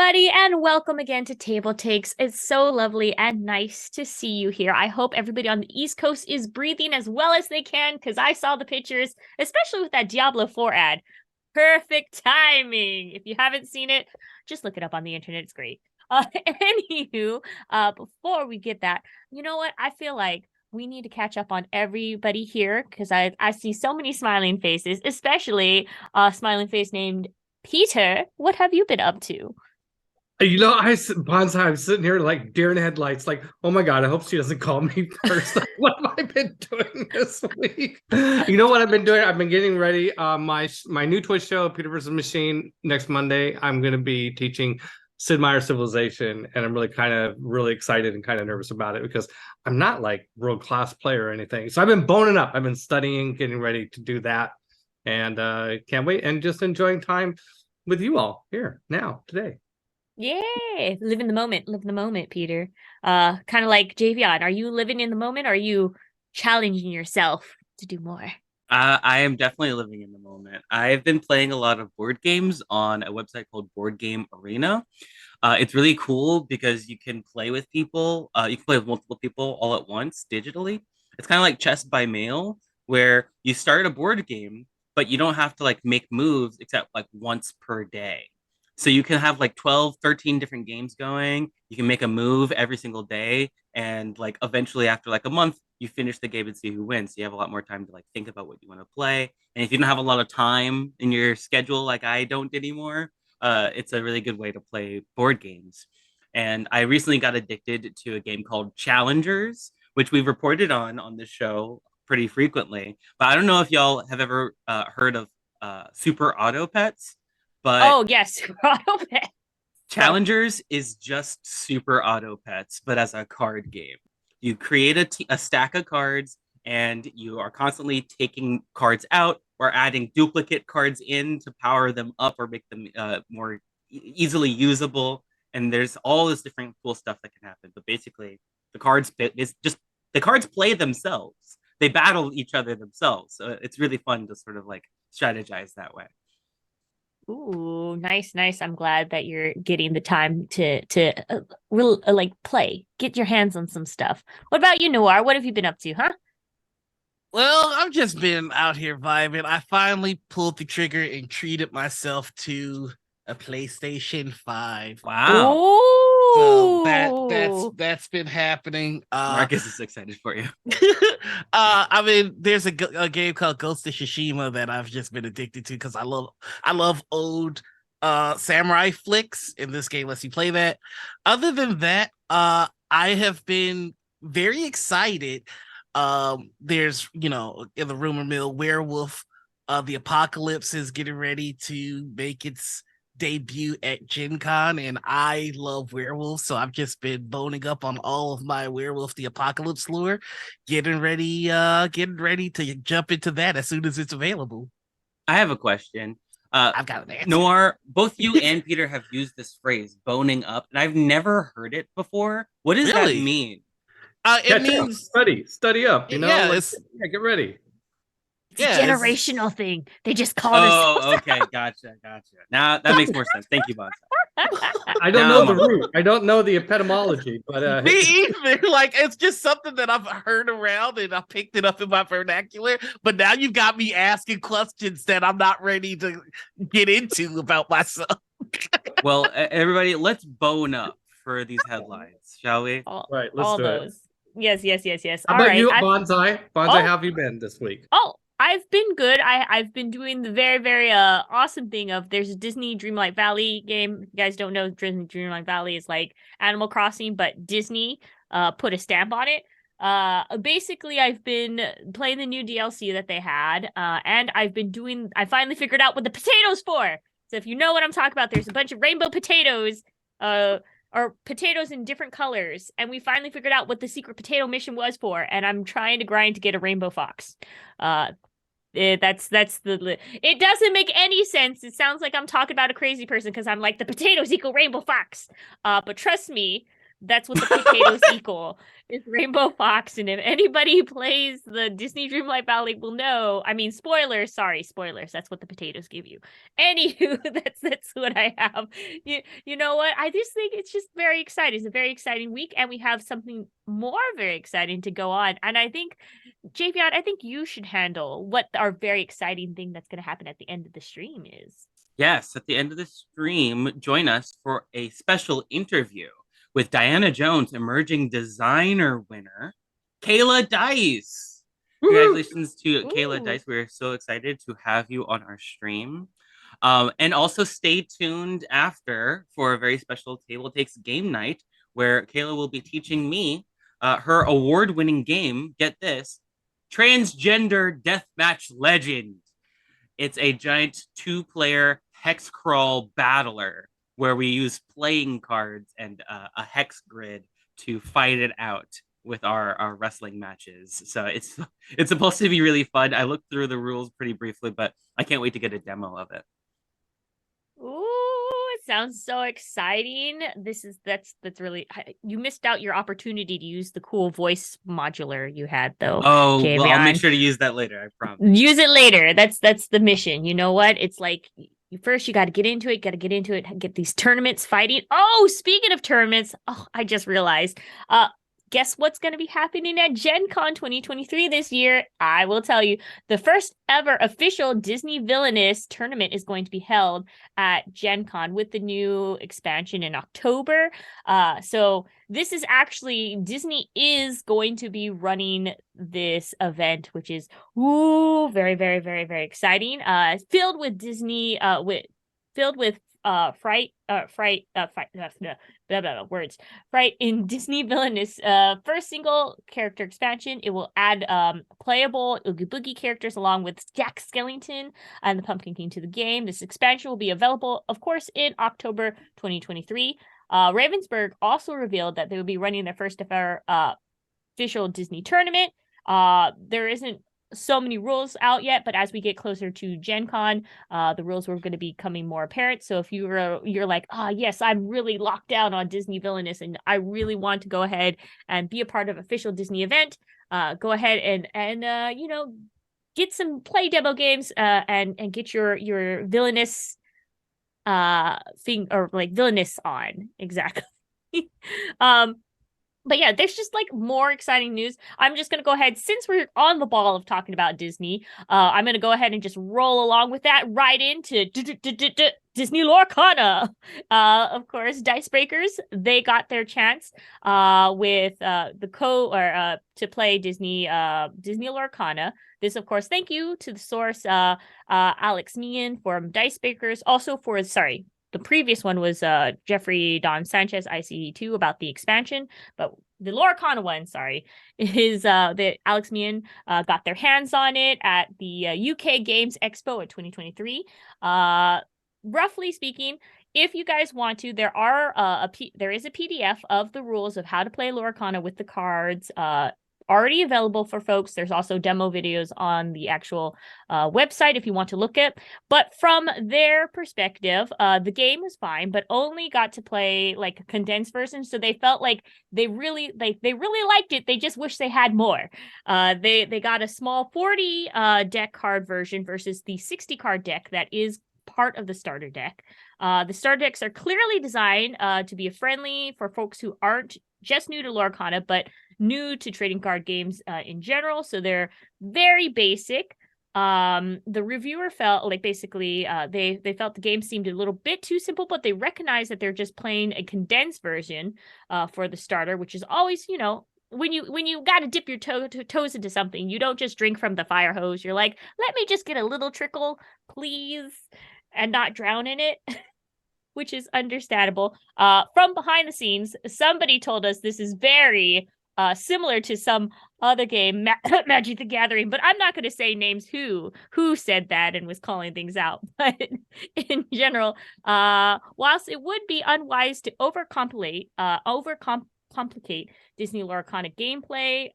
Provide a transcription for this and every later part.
everybody, and welcome again to Table Takes. It's so lovely and nice to see you here. I hope everybody on the East Coast is breathing as well as they can, because I saw the pictures, especially with that Diablo 4 ad. Perfect timing. If you haven't seen it, just look it up on the internet. It's great. Anywho, before we get that, you know what? I feel like we need to catch up on everybody here because I see so many smiling faces, especially a smiling face named Peter. What have you been up to? Bonsai, I'm sitting here like deer in headlights, like, oh my God, I hope she doesn't call me first. Like, what have I been doing this week? You know what I've been doing? I've been getting ready. My new Twitch show, Peter versus Machine, next Monday. I'm going to be teaching Sid Meier's Civilization, and I'm really excited and kind of nervous about it because I'm not like world class player or anything. So I've been boning up. I've been studying, getting ready to do that, and can't wait and just enjoying time with you all here now today. Yeah, live in the moment, Peter. Kind of like Javion. Are you living in the moment? Or are you challenging yourself to do more? I am definitely living in the moment. I've been playing a lot of board games on a website called Board Game Arena. It's really cool because you can play with people. You can play with multiple people all at once digitally. It's kind of like chess by mail, where you start a board game, but you don't have to like make moves except like once per day. So you can have like 12, 13 different games going. You can make a move every single day. And like eventually after like a month, you finish the game and see who wins. So you have a lot more time to like think about what you want to play. And if you don't have a lot of time in your schedule like I don't anymore, it's a really good way to play board games. And I recently got addicted to a game called Challengers, which we've reported on this show pretty frequently. But I don't know if y'all have ever heard of Super Auto Pets, but Oh, yes, Autopet. Challengers is just Super Auto Pets, but as a card game. You create a stack of cards, and you are constantly taking cards out or adding duplicate cards in to power them up or make them more easily usable. And there's all this different cool stuff that can happen. But basically, the cards is just the cards play themselves. They battle each other themselves. So it's really fun to sort of like strategize that way. Ooh, nice, nice. I'm glad that you're getting the time to like play, get your hands on some stuff. What about you, Noir? What have you been up to, huh? Well, I've just been out here vibing. I finally pulled the trigger and treated myself to a PlayStation 5. Wow. So Ooh. that's been happening. Marcus is excited for you. I mean, there's a game called Ghost of Tsushima that I've just been addicted to because I love old samurai flicks, and this game lets you play that. Other than that, I have been very excited. There's in the rumor mill, Werewolf the Apocalypse is getting ready to make its debut at Gen Con, and I love werewolves, so I've just been boning up on all of my Werewolf the Apocalypse lore, getting ready to jump into that as soon as it's available. I have a question. I've got an answer. Noir, both you and Peter have used this phrase boning up, and I've never heard it before. What does that Really? mean? It means study up, yeah, like, yeah, get ready. It's a generational thing. They just call Oh, okay, gotcha. Now that makes more sense. Thank you, Boss. I don't know the root. I don't know the etymology, but me either. Like, it's just something that I've heard around and I picked it up in my vernacular. But now you've got me asking questions that I'm not ready to get into about myself. Well, everybody, let's bone up for these headlines, shall we? Right, let's all do those. it. Yes. How All about right. you, Bonsai? Bonsai, how have you been this week? Oh, I've been good. I've been doing the very, very awesome thing of there's a Disney Dreamlight Valley game. If you guys don't know, Disney Dreamlight Valley is like Animal Crossing, but Disney put a stamp on it. Basically I've been playing the new DLC that they had, and I finally figured out what the potatoes for. So if you know what I'm talking about, there's a bunch of rainbow potatoes, or potatoes in different colors, and we finally figured out what the secret potato mission was for, and I'm trying to grind to get a rainbow fox. It doesn't make any sense. It sounds like I'm talking about a crazy person because I'm like, the potatoes equal rainbow fox. But trust me, That's what the potatoes equal is Rainbow Fox. And if anybody who plays the Disney Dreamlight Valley will know, I mean, spoilers, sorry, spoilers. That's what the potatoes give you. Anywho, that's what I have. You know what? I just think it's just very exciting. It's a very exciting week, and we have something more very exciting to go on. And I think, Javion, I think you should handle what our very exciting thing that's going to happen at the end of the stream is. Yes, at the end of the stream, join us for a special interview with Diana Jones, emerging designer winner, Kayla Dice. Congratulations to Kayla Dice. We're so excited to have you on our stream. And also stay tuned after for a very special TableTakes game night where Kayla will be teaching me her award-winning game. Get this, Transgender Deathmatch Legend. It's a giant 2-player hex crawl battler where we use playing cards and a hex grid to fight it out with our wrestling matches. So it's supposed to be really fun. I looked through the rules pretty briefly, but I can't wait to get a demo of it. Ooh, it sounds so exciting. That's really, you missed out your opportunity to use the cool voice modular you had though. Oh, Javion. well, I'll make sure to use that later, I promise. Use it later. That's the mission. You know what? It's like first you got to get into it, get these tournaments fighting. Oh, speaking of tournaments, I just realized, guess what's going to be happening at Gen Con 2023 this year? I will tell you. The first ever official Disney Villainous tournament is going to be held at Gen Con with the new expansion in October. So this is actually, Disney is going to be running this event, which is very, very, very, very exciting. Filled with Disney, filled with fright in Disney Villainous first single character expansion. It will add playable Oogie Boogie characters along with Jack Skellington and the Pumpkin King to the game. This expansion will be available, of course, in October 2023. Ravensburg also revealed that they will be running their first ever official Disney tournament. There isn't so many rules out yet, but as we get closer to Gen Con, the rules were going to be becoming more apparent. So if you're like, yes, I'm really locked down on Disney Villainous and I really want to go ahead and be a part of official Disney event, go ahead and get some play demo games and get your villainous thing, or like villainous on. Exactly. But yeah, there's just like more exciting news. I'm just going to go ahead, since we're on the ball of talking about Disney, I'm going to go ahead and just roll along with that right into Disney Lorcana. Of course, Dice Breakers, they got their chance with to play Disney Lorcana. This, of course, thank you to the source, Alex Meehan from Dice Breakers. Also the previous one was Jeffrey Don Sanchez, ICE2, about the expansion. But the Lorcana one, is that Alex Meehan got their hands on it at the UK Games Expo at 2023. Roughly speaking, if you guys want to, there is a PDF of the rules of how to play Lorcana with the cards already available for folks. There's also demo videos on the actual website if you want to look at. But from their perspective, the game was fine, but only got to play like a condensed version. So they felt like they really liked it. They just wish they had more. They got a small 40 deck card version versus the 60 card deck that is part of the starter deck. The starter decks are clearly designed to be friendly for folks who aren't just new to Lorcana, but new to trading card games in general. So they're very basic. The reviewer felt like basically they felt the game seemed a little bit too simple, but they recognize that they're just playing a condensed version for the starter, which is always, when you got to dip your toes into something, you don't just drink from the fire hose. You're like, let me just get a little trickle, please, and not drown in it. Which is understandable. From behind the scenes, somebody told us this is very similar to some other game, Magic the Gathering, but I'm not going to say names who said that and was calling things out. But in general, whilst it would be unwise to overcomplicate Disney Lorcana gameplay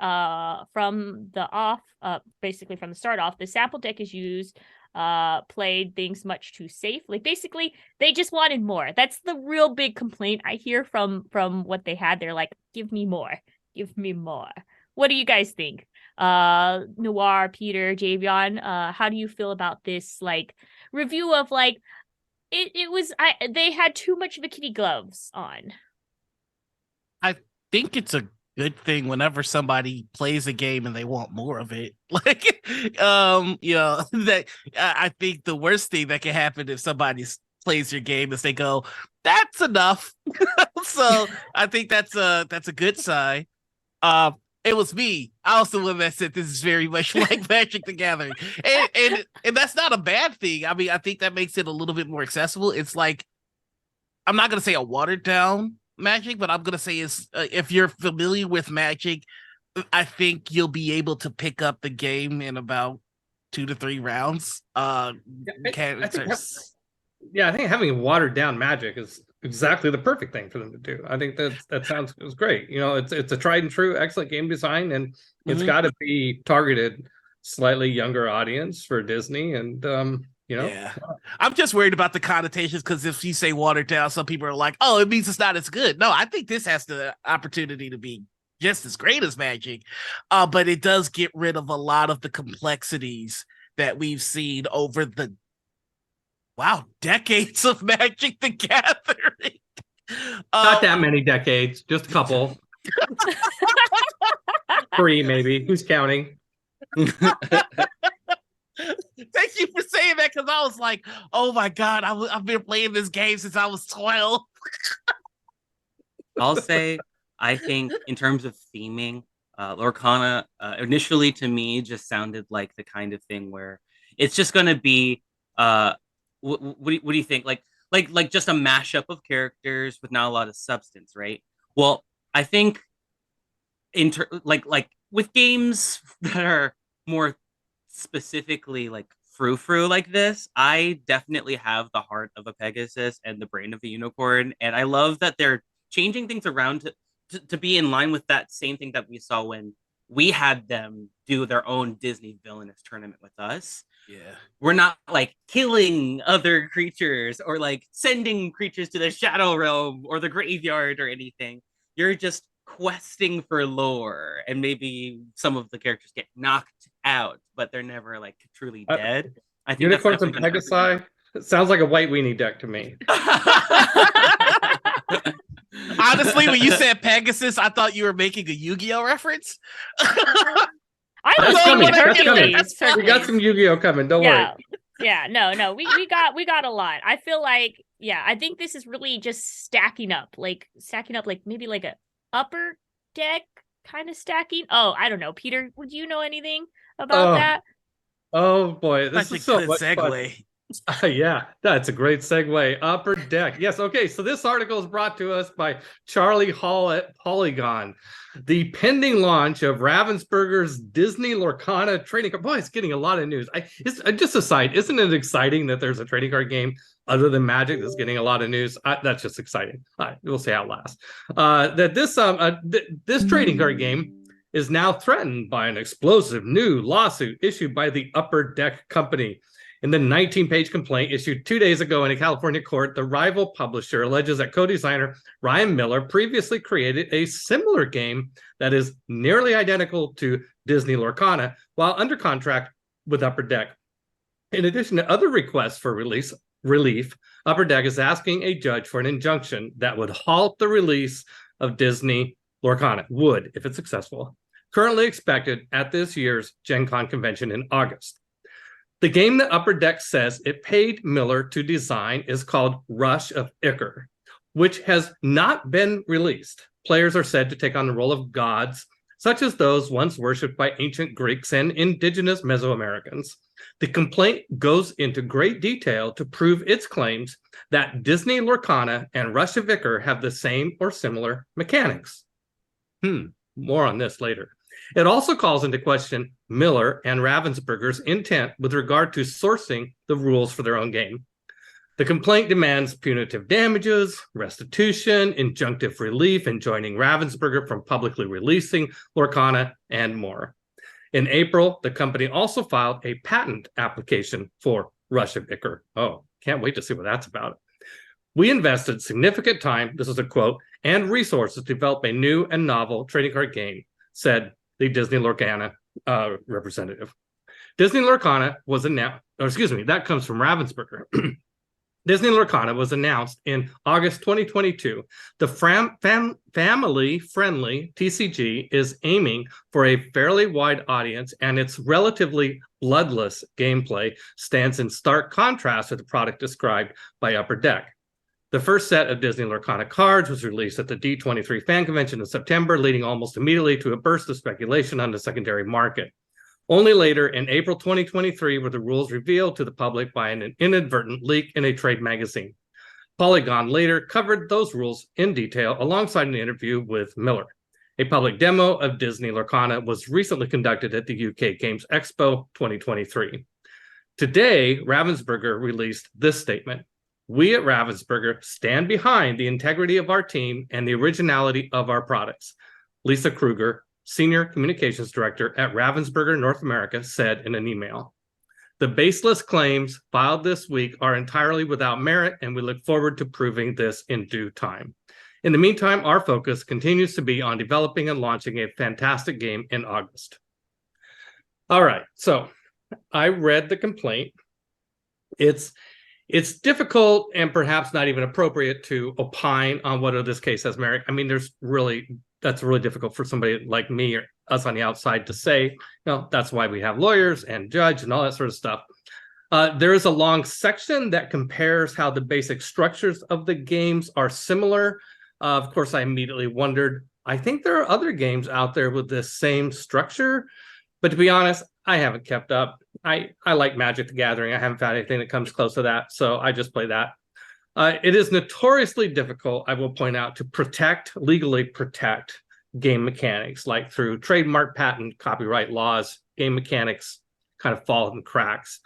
from the start off, the sample deck is used played things much too safe. Like basically they just wanted more. That's the real big complaint I hear from what they had. They're like, give me more. Give me more. What do you guys think? Noir, Peter, Javion, how do you feel about this like review of like they had too much of a kitty gloves on? I think it's a good thing whenever somebody plays a game and they want more of it. Like, that I think the worst thing that can happen if somebody plays your game is they go, "That's enough." So I think that's a good sign. It was me. I was the one that said this is very much like Magic the Gathering, and that's not a bad thing. I mean, I think that makes it a little bit more accessible. It's like, I'm not gonna say a watered down Magic, but I'm gonna say is if you're familiar with Magic, I think you'll be able to pick up the game in about 2 to 3 rounds. I think having watered down Magic is exactly the perfect thing for them to do. I think that sounds great. You know, it's a tried and true, excellent game design, and it's got to be targeted slightly younger audience for Disney, and Yeah. I'm just worried about the connotations because if you say watered down, some people are like, "Oh, it means it's not as good." No, I think this has the opportunity to be just as great as Magic, but it does get rid of a lot of the complexities that we've seen over the decades of Magic the Gathering. Not that many decades, just a couple. 3 maybe. Who's counting? Thank you for saying that, because I was like, oh my God, I've been playing this game since I was 12. I'll say, I think in terms of theming, Lorcana initially to me just sounded like the kind of thing where it's just going to be, what do you think? Like just a mashup of characters with not a lot of substance, right? Well, I think like with games that are more specifically like frou-frou like this, I definitely have the heart of a Pegasus and the brain of a unicorn, and I love that they're changing things around to be in line with that same thing that we saw when we had them do their own Disney villainous tournament with us. Yeah, we're not like killing other creatures or like sending creatures to the Shadow Realm or the graveyard or anything. You're just questing for lore, and maybe some of the characters get knocked out, but they're never like truly dead. I think Unicorns and Pegasi. It sounds like a white weenie deck to me. Honestly, when you said Pegasus, I thought you were making a Yu-Gi-Oh reference. I love Hercules. We got some Yu-Gi-Oh coming. Don't worry. Yeah, no, we got a lot. I feel like, I think this is really just stacking up like maybe like a upper deck kind of stacking. Oh, I don't know, Peter. Would you know anything about that? Oh boy, this is so good much segue. Fun. Yeah, that's a great segue. Upper Deck. Yes, okay. So this article is brought to us by Charlie Hall at Polygon. The pending launch of Ravensburger's Disney Lorcana trading card. Boy, it's getting a lot of news. Just a side, isn't it exciting that there's a trading card game other than Magic that's getting a lot of news? That's just exciting. We'll see how it lasts. That this trading card game is now threatened by an explosive new lawsuit issued by the Upper Deck Company. In the 19-page complaint issued 2 days ago in a California court, the rival publisher alleges that co-designer Ryan Miller previously created a similar game that is nearly identical to Disney Lorcana while under contract with Upper Deck. In addition to other requests for relief, Upper Deck is asking a judge for an injunction that would halt the release of Disney Lorcana, if it's successful, currently expected at this year's Gen Con convention in August. The game that Upper Deck says it paid Miller to design is called Rush of Ichor, which has not been released. Players are said to take on the role of gods, such as those once worshipped by ancient Greeks and indigenous Mesoamericans. The complaint goes into great detail to prove its claims that Disney Lorcana and Rush of Ichor have the same or similar mechanics. More on this later. It also calls into question Miller and Ravensburger's intent with regard to sourcing the rules for their own game. The complaint demands punitive damages, restitution, injunctive relief, enjoining Ravensburger from publicly releasing Lorcana, and more. In April, the company also filed a patent application for Russian Ichor. Oh, can't wait to see what that's about. We invested significant time, this is a quote, and resources to develop a new and novel trading card game, said the Disney Lorcana representative. Disney Lorcana was announced, that comes from Ravensburger. Disney Lorcana was announced in August 2022. The family-friendly TCG is aiming for a fairly wide audience, and its relatively bloodless gameplay stands in stark contrast to the product described by Upper Deck. The first set of Disney Lorcana cards was released at the D23 fan convention in September, leading almost immediately to a burst of speculation on the secondary market. Only later, in April 2023, were the rules revealed to the public by an inadvertent leak in a trade magazine. Polygon later covered those rules in detail alongside an interview with Miller. A public demo of Disney Lorcana was recently conducted at the UK Games Expo 2023. Today, Ravensburger released this statement. We at Ravensburger stand behind the integrity of our team and the originality of our products. Lisa Kruger, Senior Communications Director at Ravensburger North America, said in an email. The baseless claims filed this week are entirely without merit, and we look forward to proving this in due time. In the meantime, our focus continues to be on developing and launching a fantastic game in August. All right, so I read the complaint. It's difficult and perhaps not even appropriate to opine on whether this case has merit. I mean, that's really difficult for somebody like me or us on the outside to say. That's why we have lawyers and judge and all that sort of stuff. There is a long section that compares how the basic structures of the games are similar. Of course, I immediately wondered, I think there are other games out there with this same structure, but to be honest, I haven't kept up. I like Magic the Gathering. I haven't found anything that comes close to that, so I just play that. It is notoriously difficult, I will point out, to legally protect game mechanics, like through trademark, patent, copyright laws. Game mechanics kind of fall in cracks.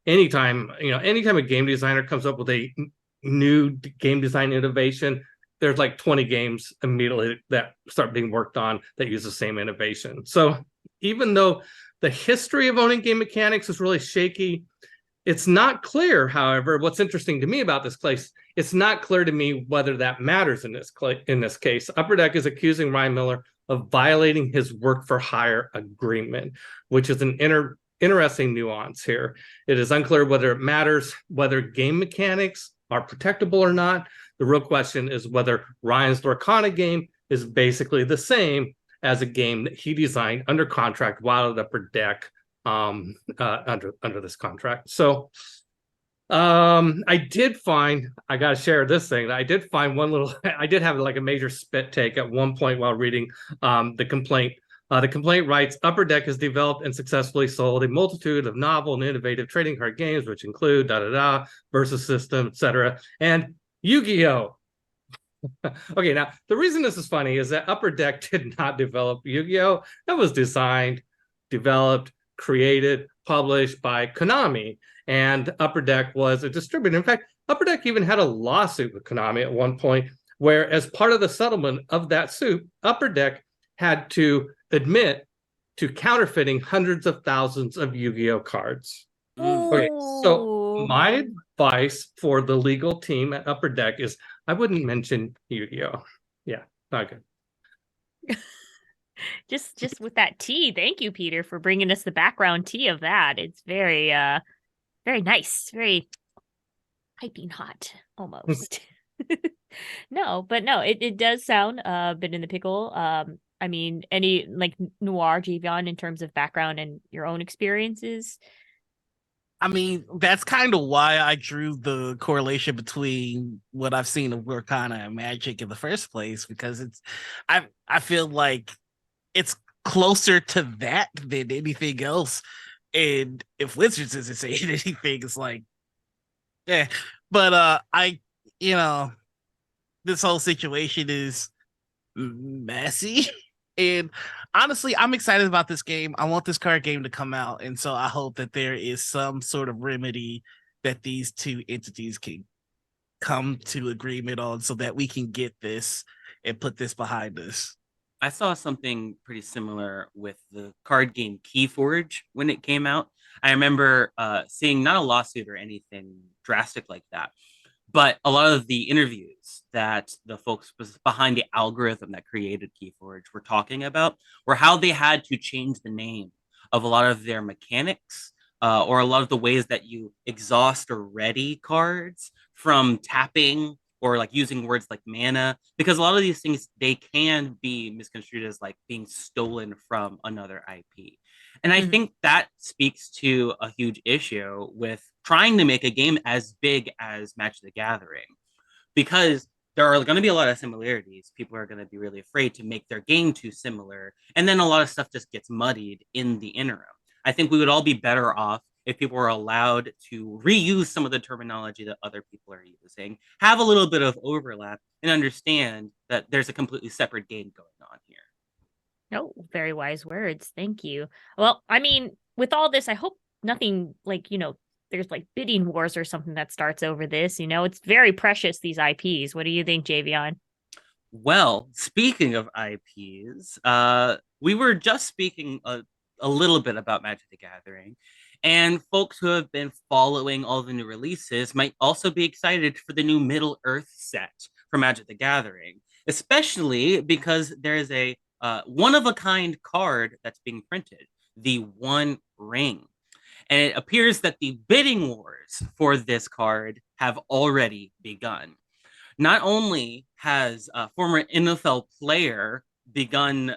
Anytime a game designer comes up with a new game design innovation, there's like 20 games immediately that start being worked on that use the same innovation. So even though the history of owning game mechanics is really shaky, it's not clear, however, what's interesting to me about this case, it's not clear to me whether that matters in this case. Upper Deck is accusing Ryan Miller of violating his work-for-hire agreement, which is an interesting nuance here. It is unclear whether it matters whether game mechanics are protectable or not. The real question is whether Ryan's Lorcana game is basically the same as a game that he designed under contract while at Upper Deck under this contract. So I gotta share this thing. I did find I did have like a major spit take at one point while reading the complaint. The complaint writes, Upper Deck has developed and successfully sold a multitude of novel and innovative trading card games, which include Versus System, etc., and Yu-Gi-Oh! Okay, now the reason this is funny is that Upper Deck did not develop Yu-Gi-Oh! That was designed, developed, created, published by Konami, and Upper Deck was a distributor. In fact, Upper Deck even had a lawsuit with Konami at one point, where as part of the settlement of that suit, Upper Deck had to admit to counterfeiting hundreds of thousands of Yu-Gi-Oh! Cards. Okay, so my advice for the legal team at Upper Deck is I wouldn't mention Yu-Gi-Oh! Yeah, not good. just with that tea. Thank you, Peter, for bringing us the background tea of that. It's very very nice, very piping hot almost. No, it does sound a bit in the pickle. I mean, any like noir, Javion, in terms of background and your own experiences? I mean, that's kind of why I drew the correlation between what I've seen of Lorcana and Magic in the first place, because I feel like it's closer to that than anything else. And if Wizards isn't saying anything, it's like, yeah. But this whole situation is messy. And honestly, I'm excited about this game. I want this card game to come out. And so I hope that there is some sort of remedy that these two entities can come to agreement on so that we can get this and put this behind us. I saw something pretty similar with the card game Keyforge when it came out. I remember seeing not a lawsuit or anything drastic like that, but a lot of the interviews that the folks behind the algorithm that created Keyforge were talking about were how they had to change the name of a lot of their mechanics, or a lot of the ways that you exhaust or ready cards from tapping or like using words like mana, because a lot of these things they can be misconstrued as like being stolen from another IP. And I Mhm. think that speaks to a huge issue with trying to make a game as big as Magic the Gathering, because there are going to be a lot of similarities. People are going to be really afraid to make their game too similar. And then a lot of stuff just gets muddied in the interim. I think we would all be better off if people were allowed to reuse some of the terminology that other people are using, have a little bit of overlap, and understand that there's a completely separate game going on here. Oh, very wise words. Thank you. Well, I mean, with all this, I hope nothing like, there's like bidding wars or something that starts over this. It's very precious, these IPs. What do you think, Javion? Well, speaking of IPs, we were just speaking a little bit about Magic the Gathering, and folks who have been following all the new releases might also be excited for the new Middle Earth set for Magic the Gathering, especially because there is a one of a kind card that's being printed, the One Ring. And it appears that the bidding wars for this card have already begun. Not only has a former NFL player begun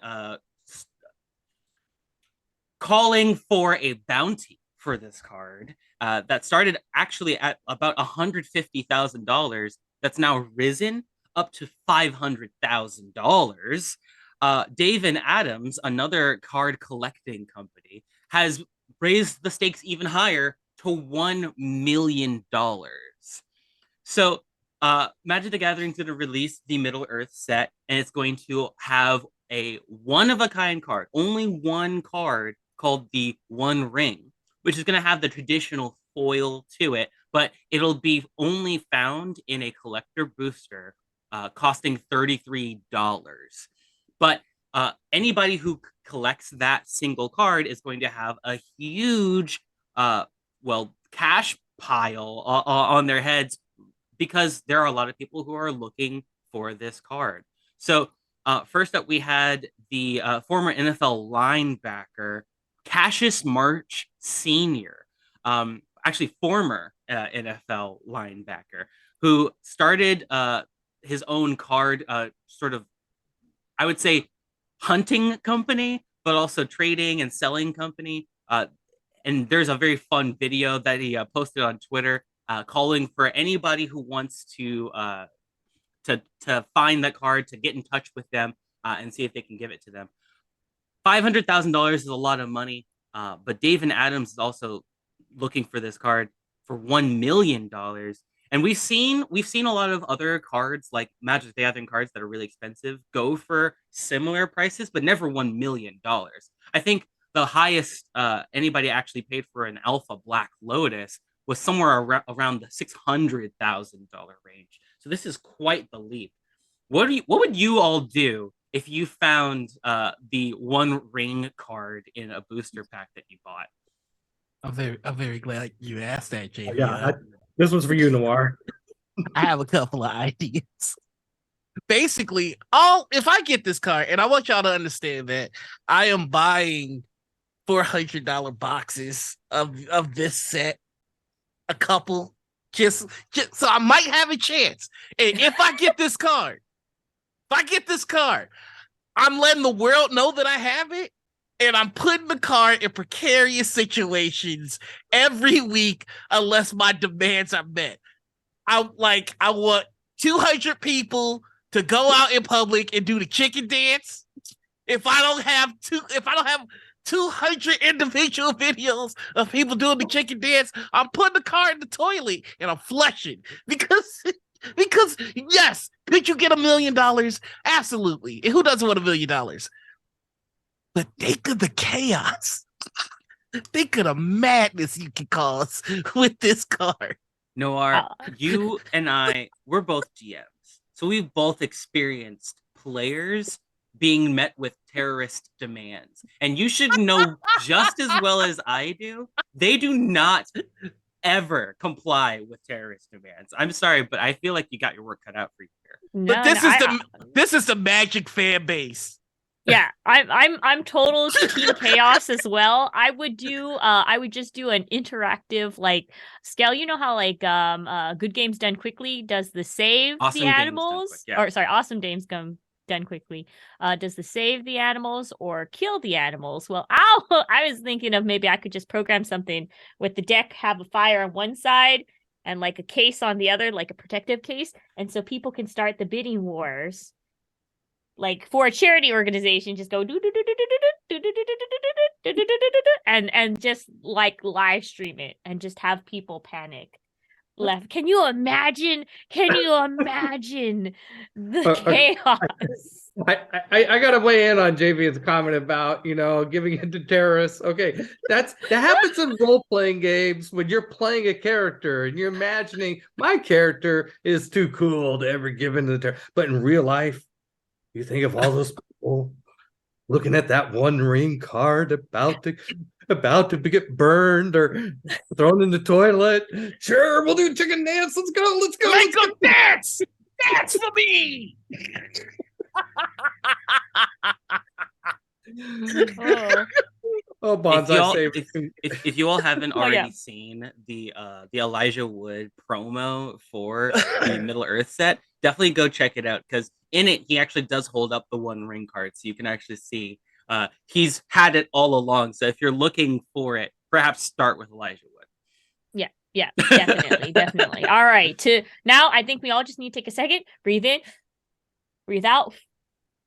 calling for a bounty for this card that started actually at about $150,000, that's now risen up to $500,000. Dave and Adams, another card collecting company, has raised the stakes even higher to $1 million. So, Magic the Gathering is going to release the Middle Earth set, and it's going to have a one of a kind card, only one card called the One Ring, which is going to have the traditional foil to it, but it'll be only found in a collector booster, costing $33. But anybody who collects that single card is going to have a huge, cash pile on their heads, because there are a lot of people who are looking for this card. So, first up, we had the former NFL linebacker Cassius March Sr., actually, former NFL linebacker, who started his own card, sort of, I would say, hunting company, but also trading and selling company. And there's a very fun video that he posted on Twitter, calling for anybody who wants to find that card to get in touch with them, and see if they can give it to them. $500,000 is a lot of money, but Dave and Adams is also looking for this card for $1 million. And we've seen a lot of other cards like Magic the Gathering cards that are really expensive go for similar prices, but never $1 million. I think the highest anybody actually paid for an Alpha Black Lotus was somewhere around the $600,000 range. So this is quite the leap. What would you all do if you found the One Ring card in a booster pack that you bought? I'm very glad you asked that, JV. Yeah, this one's for you, Noir. I have a couple of ideas. Basically, if I get this card, and I want y'all to understand that I am buying $400 boxes of this set, a couple, just so I might have a chance. And if I get this card, I'm letting the world know that I have it, and I'm putting the card in precarious situations every week unless my demands are met. I want 200 people to go out in public and do the chicken dance. If I don't have 200 individual videos of people doing the chicken dance, I'm putting the card in the toilet and I'm flushing because yes, could you get $1 million? Absolutely. And who doesn't want $1 million? But think of the chaos. Think of the madness you can cause with this card. Noir, Uh, you and I, we're both GMs. So we've both experienced players being met with terrorist demands. And you should know just as well as I do, they do not ever comply with terrorist demands. I'm sorry, but I feel like you got your work cut out for you here. But No, no, this is the Magic fan base. yeah, I'm total team chaos as well. I would just do an interactive like scale. You know how like Good Games Done Quickly does the save the Awesome games done quick, animals, yeah. or sorry, Awesome Games Done Quickly does the save the animals or kill the animals. Well, I was thinking of maybe I could just program something with the deck, have a fire on one side and like a case on the other, like a protective case, and so people can start the bidding wars like for a charity organization, just go and just like live stream it and just have people panic. Left. Can you imagine? Can you imagine the chaos? I gotta weigh in on JV's comment about giving in to terrorists. Okay, that happens in role-playing games when you're playing a character and you're imagining my character is too cool to ever give in to the terror. But in real life, you think of all those people looking at that one ring card about to get burned or thrown in the toilet. Sure, we'll do chicken dance. Let's go. Let's go. Let's go dance. Dance for me. Oh, Bonsai if you all haven't already yeah. seen the Elijah Wood promo for the Middle Earth set, definitely go check it out, because in it he actually does hold up the one ring card, so you can actually see he's had it all along. So if you're looking for it, perhaps start with Elijah Wood. Yeah, definitely. All right, to now I think we all just need to take a second, breathe in, breathe out,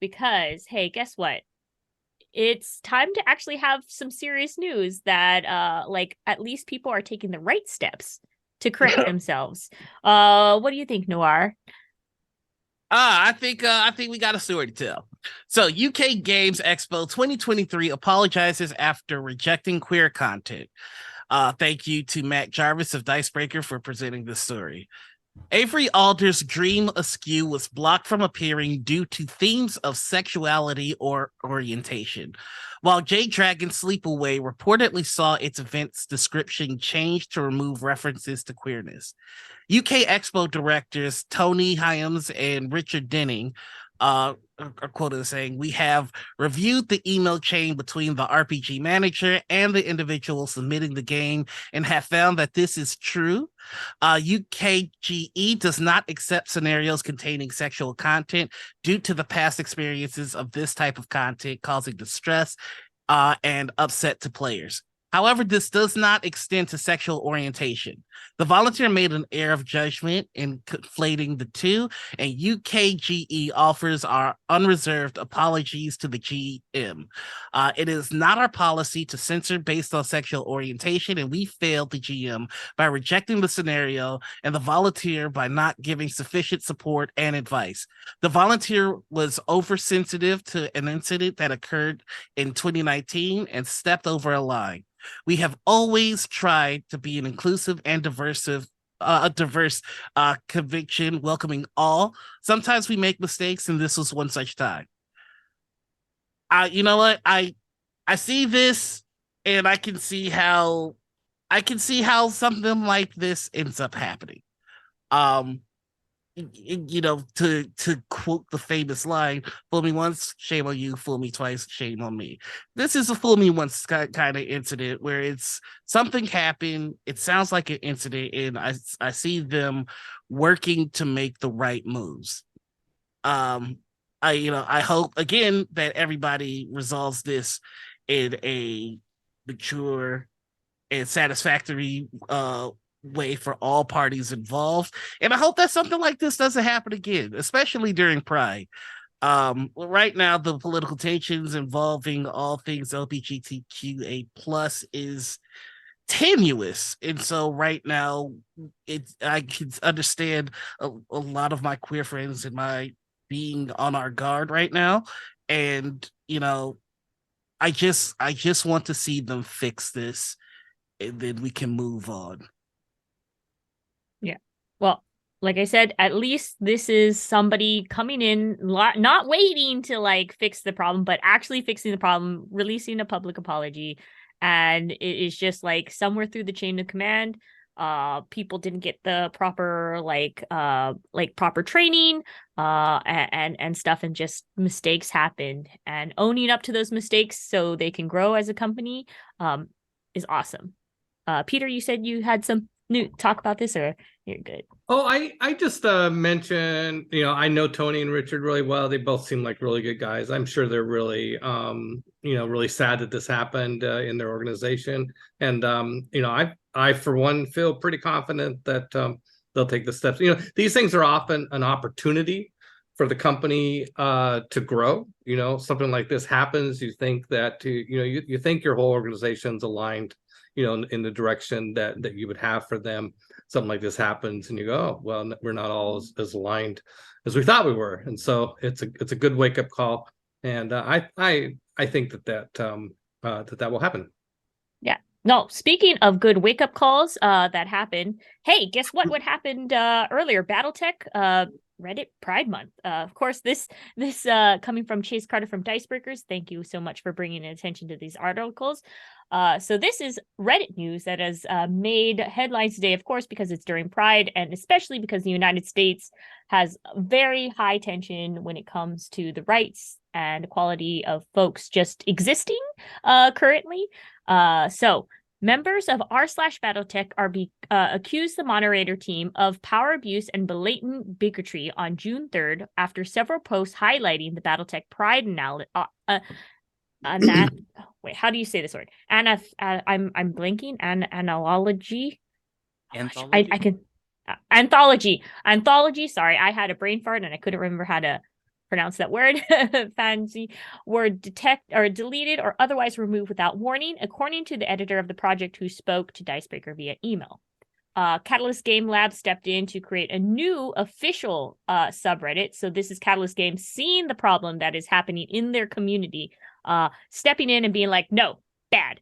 because hey, guess what? It's time to actually have some serious news that like at least people are taking the right steps to correct themselves. What do you think, Noir? I think we got a story to tell. So UK Games Expo 2023 apologizes after rejecting queer content. Thank you to Matt Jarvis of Dicebreaker for presenting this story. Avery Alder's Dream Askew was blocked from appearing due to themes of sexuality or orientation, while Jade Dragon Sleepaway reportedly saw its event's description changed to remove references to queerness. UK Expo directors Tony Hyams and Richard Denning are quoted as saying, "We have reviewed the email chain between the RPG manager and the individual submitting the game and have found that this is true. UKGE does not accept scenarios containing sexual content due to the past experiences of this type of content causing distress and upset to players. However, this does not extend to sexual orientation. The volunteer made an error of judgment in conflating the two, and UKGE offers our unreserved apologies to the GM. It is not our policy to censor based on sexual orientation, and we failed the GM by rejecting the scenario and the volunteer by not giving sufficient support and advice. The volunteer was oversensitive to an incident that occurred in 2019 and stepped over a line. We have always tried to be an inclusive and diverse conviction, welcoming all. Sometimes we make mistakes, and this was one such time." You know what? I see this, and I can see how something like this ends up happening. To quote the famous line, "Fool me once, shame on you. Fool me twice, shame on me." This is a fool me once kind of incident where it's something happened. It sounds like an incident, and I see them working to make the right moves. I hope again that everybody resolves this in a mature and satisfactory way for all parties involved. And I hope that something like this doesn't happen again, especially during Pride. Right now, the political tensions involving all things LGBTQA plus is tenuous. And so right now, I can understand a lot of my queer friends and my being on our guard right now. And, I just want to see them fix this, and then we can move on. Yeah. Well, like I said, at least this is somebody coming in, not waiting to like fix the problem, but actually fixing the problem, releasing a public apology. And it is just like somewhere through the chain of command, people didn't get the proper proper training, and stuff, and just mistakes happened. And owning up to those mistakes so they can grow as a company, is awesome. Peter, you said you had some new talk about this, or you're good? Oh, I just mentioned, I know Tony and Richard really well. They both seem like really good guys. I'm sure they're really really sad that this happened in their organization. And I for one feel pretty confident that they'll take the steps. These things are often an opportunity for the company to grow. Something like this happens, you think that you think your whole organization's aligned, in the direction that you would have for them. Something like this happens and you go, oh, well, we're not all as aligned as we thought we were. And so it's a good wake-up call. And I think that will happen. Yeah. No, speaking of good wake-up calls that happened, hey, guess what happened earlier? BattleTech, Reddit Pride Month. Of course, this coming from Chase Carter from Dicebreakers. Thank you so much for bringing attention to these articles. So this is Reddit news that has made headlines today, of course, because it's during Pride, and especially because the United States has very high tension when it comes to the rights and equality of folks just existing currently. So members of r/BattleTech are accused the moderator team of power abuse and blatant bigotry on June 3rd after several posts highlighting the BattleTech Pride wait, how do you say this word? I'm blanking. Analogy. Anthology? I can anthology. Sorry, I had a brain fart and I couldn't remember how to pronounce that word. Fancy word deleted or otherwise removed without warning, according to the editor of the project who spoke to Dicebreaker via email. Catalyst Game Lab stepped in to create a new official subreddit. So this is Catalyst Games seeing the problem that is happening in their community, stepping in and being like, no, bad.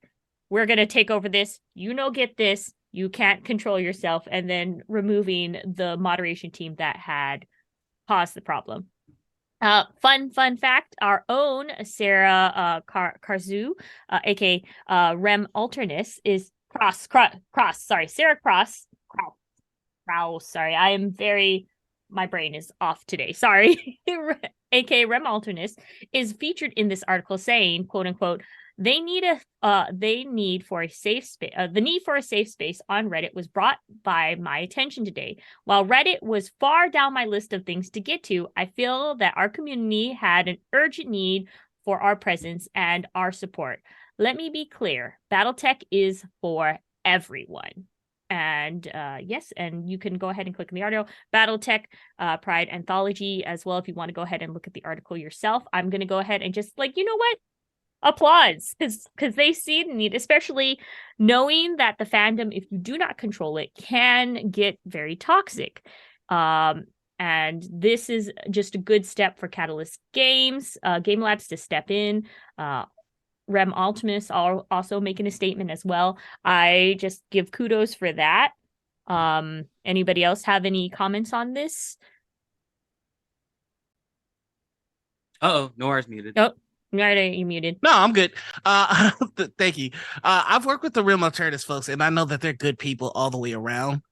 We're going to take over this. Get this. You can't control yourself. And then removing the moderation team that had caused the problem. Fun fact, our own Sarah Karzu, aka Rem Alternus, is Sarah Cross. Sorry, my brain is off today. Sorry. aka Rem Alternus is featured in this article saying, quote unquote, the need for a safe space on Reddit was brought by my attention today. While Reddit was far down my list of things to get to, I feel that our community had an urgent need for our presence and our support. Let me be clear, BattleTech is for everyone. And yes, and you can go ahead and click in the article, BattleTech Pride Anthology as well, if you want to go ahead and look at the article yourself. I'm going to go ahead and just applause, because they see the need, especially knowing that the fandom, if you do not control it, can get very toxic. And this is just a good step for Catalyst Games, Game Labs to step in. Rem Altimus also making a statement as well. I just give kudos for that. Anybody else have any comments on this? Nora's muted. Oh, right, you muted. No, I'm good. Thank you. I've worked with the Real Alternatives folks, and I know that they're good people all the way around.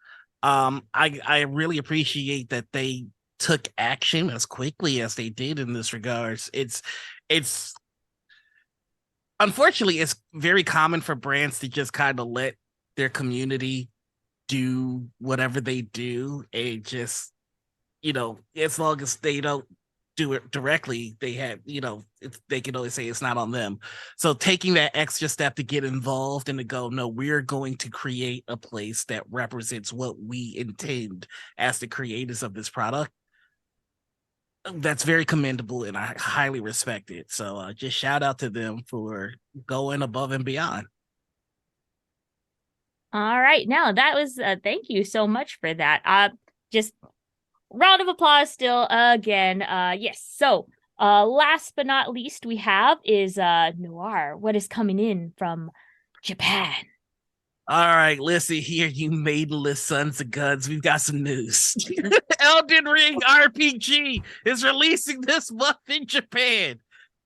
I really appreciate that they took action as quickly as they did in this regards. It's unfortunately, it's very common for brands to just kind of let their community do whatever they do, and just, as long as they don't do it directly, they have, they can always say it's not on them. So taking that extra step to get involved and to go, no, we're going to create a place that represents what we intend as the creators of this product. That's very commendable, and I highly respect it. So just shout out to them for going above and beyond. All right. Now that was thank you so much for that. Just round of applause still again. Yes. So last but not least we have is Noir. What is coming in from Japan? All right, listen here, you maidenless sons of guns. We've got some news. Elden Ring RPG is releasing this month in Japan.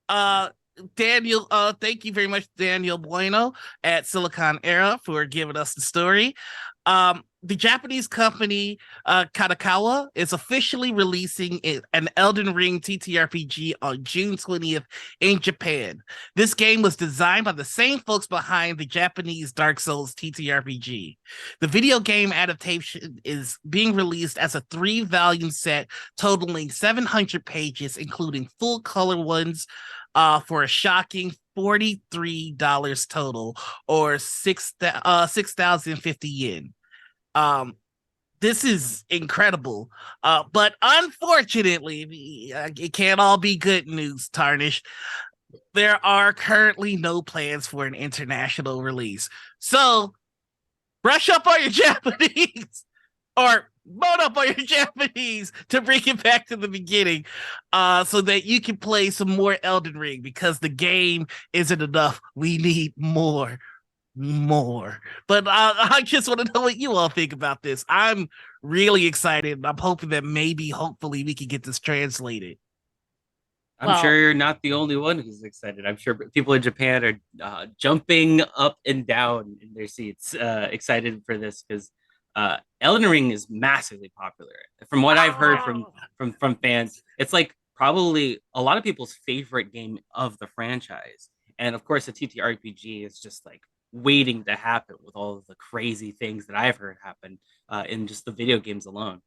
Uh, Daniel, thank you very much, Daniel Bueno at Silicon Era for giving us the story. The Japanese company Kadakawa is officially releasing an Elden Ring TTRPG on June 20th in Japan. This game was designed by the same folks behind the Japanese Dark Souls TTRPG. The video game adaptation is being released as a 3-volume set totaling 700 pages, including full color ones, for a shocking $43 total, or 6,050 yen. This is incredible, but unfortunately, it can't all be good news, Tarnish. There are currently no plans for an international release. So brush up on your Japanese, or bone up on your Japanese to bring it back to the beginning, so that you can play some more Elden Ring, because the game isn't enough. We need more. But I just want to know what you all think about this. I'm really excited. I'm hoping that hopefully we can get this translated. I'm sure you're not the only one who's excited. I'm sure people in Japan are jumping up and down in their seats, excited for this, because Elden Ring is massively popular. From what I've heard from fans, it's like probably a lot of people's favorite game of the franchise. And of course, the TTRPG is just like waiting to happen with all of the crazy things that I've heard happen in just the video games alone.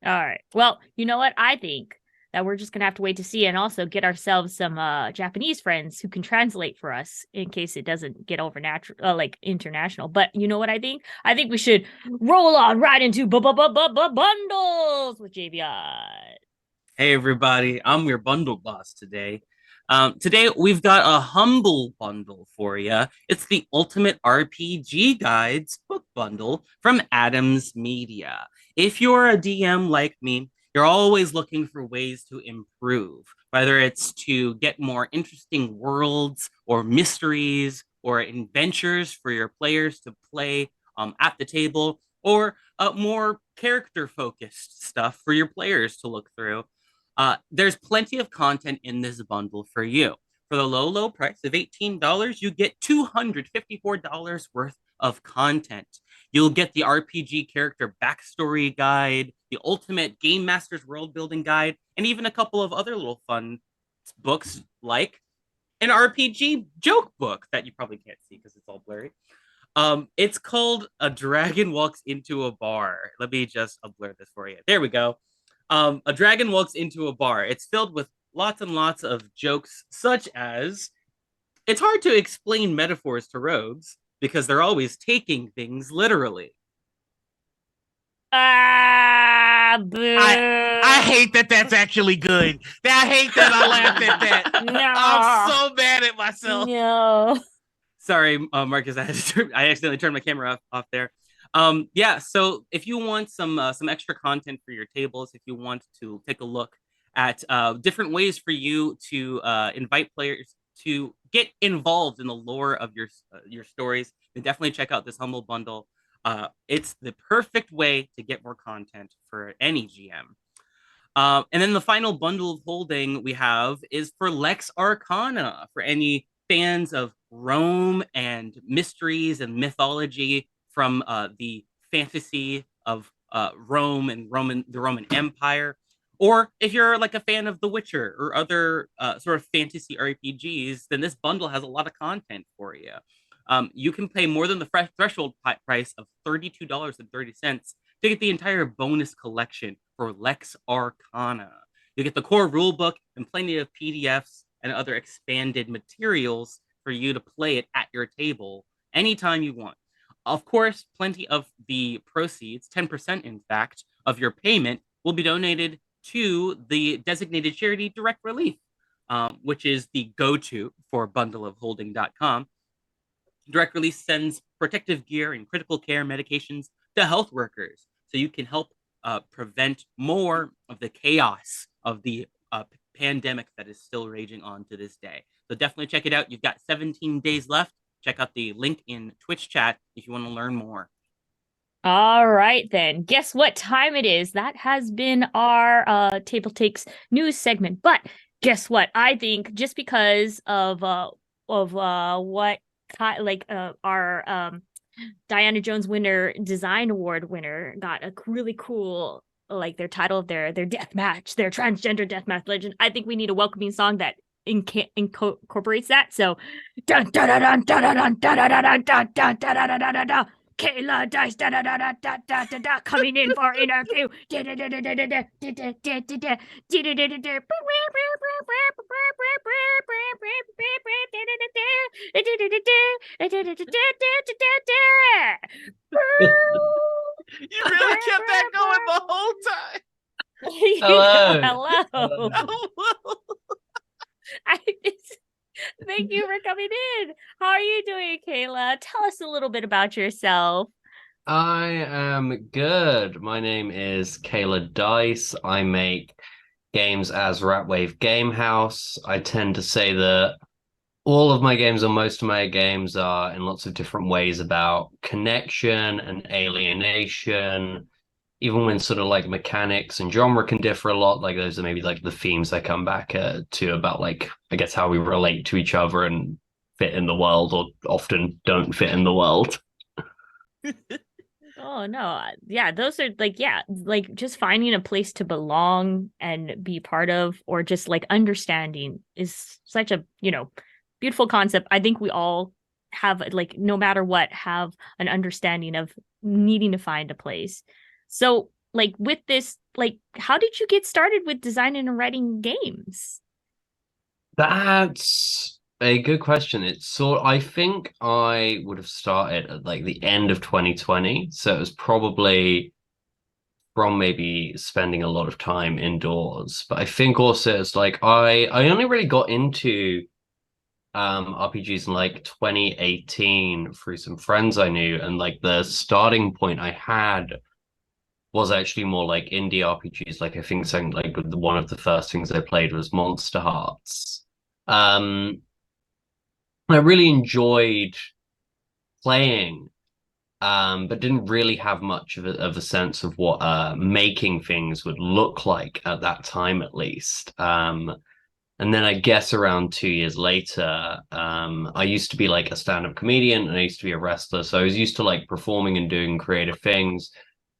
All right. Well, you know what? I think that we're just gonna have to wait to see, and also get ourselves some Japanese friends who can translate for us in case it doesn't get like international. But you know what I think? I think we should roll on right into bundles with JVI. Hey everybody, I'm your bundle boss today. Today we've got a humble bundle for you. It's the Ultimate RPG Guides book bundle from Adams Media. If you're a DM like me, you're always looking for ways to improve, whether it's to get more interesting worlds or mysteries or adventures for your players to play at the table, or more character focused stuff for your players to look through. There's plenty of content in this bundle for you. For the low price of $18, you get $254 worth of content. You'll get the RPG character backstory guide, the ultimate Game Master's world building guide, and even a couple of other little fun books, like an RPG joke book that you probably can't see because it's all blurry. It's called A Dragon Walks into a Bar. Let me just blur this for you. There we go. A dragon walks into a bar. It's filled with lots and lots of jokes, such as, it's hard to explain metaphors to rogues because they're always taking things literally. Boo. I hate that that's actually good. I hate that I laughed at that. No. I'm so mad at myself. No. Sorry, Marcus, I accidentally turned my camera off there. Yeah, so if you want some extra content for your tables, if you want to take a look at different ways for you to invite players to get involved in the lore of your stories, then definitely check out this humble bundle. It's the perfect way to get more content for any GM. And then the final bundle of holding we have is for Lex Arcana, for any fans of Rome and mysteries and mythology from the fantasy of Rome and the Roman Empire. Or if you're like a fan of The Witcher or other sort of fantasy RPGs, then this bundle has a lot of content for you. You can pay more than the threshold price of $32.30 to get the entire bonus collection for Lex Arcana. You get the core rulebook and plenty of PDFs and other expanded materials for you to play it at your table anytime you want. Of course, plenty of the proceeds, 10% in fact, of your payment will be donated to the designated charity Direct Relief, which is the go-to for bundleofholding.com. Direct Relief sends protective gear and critical care medications to health workers so you can help prevent more of the chaos of the pandemic that is still raging on to this day. So definitely check it out. You've got 17 days left. check out the link in Twitch chat if you want to learn more. All right, then. Guess what time it is? That has been our Table Takes news segment. But guess what? I think just because of what our Diana Jones winner design award winner got a really cool their title of their death match, their transgender death match legend. I think we need a welcoming song that incorporates that. So dun dun dun dun dun dun dun dun dun dun dun dun dun dun. Kayla Dice coming in for interview. You really kept that going the whole time. Hello. Hello. Thank you for coming in. How are you doing, Kayla? Tell us a little bit about yourself. I am good. My name is Kayla Dice. I make games as Ratwave Gamehouse. I tend to say that all of my games, or most of my games, are in lots of different ways about connection and alienation. Even when sort of like mechanics and genre can differ a lot, like those are maybe like the themes I come back to about like, I guess, how we relate to each other and fit in the world, or often don't fit in the world. Oh no. Yeah, those are like just finding a place to belong and be part of, or just like understanding is such a, beautiful concept. I think we all have, like, no matter what, have an understanding of needing to find a place. So, like, with this, like, how did you get started with designing and writing games? That's a good question. I think I would have started at like the end of 2020. So it was probably from maybe spending a lot of time indoors. But I think also it's like I only really got into RPGs in like 2018 through some friends I knew, and like the starting point I had was actually more like indie RPGs. Like I think something like one of the first things I played was Monster Hearts. I really enjoyed playing, but didn't really have much of a sense of what making things would look like at that time, at least. And then I guess around 2 years later, I used to be like a stand-up comedian and I used to be a wrestler. So I was used to like performing and doing creative things,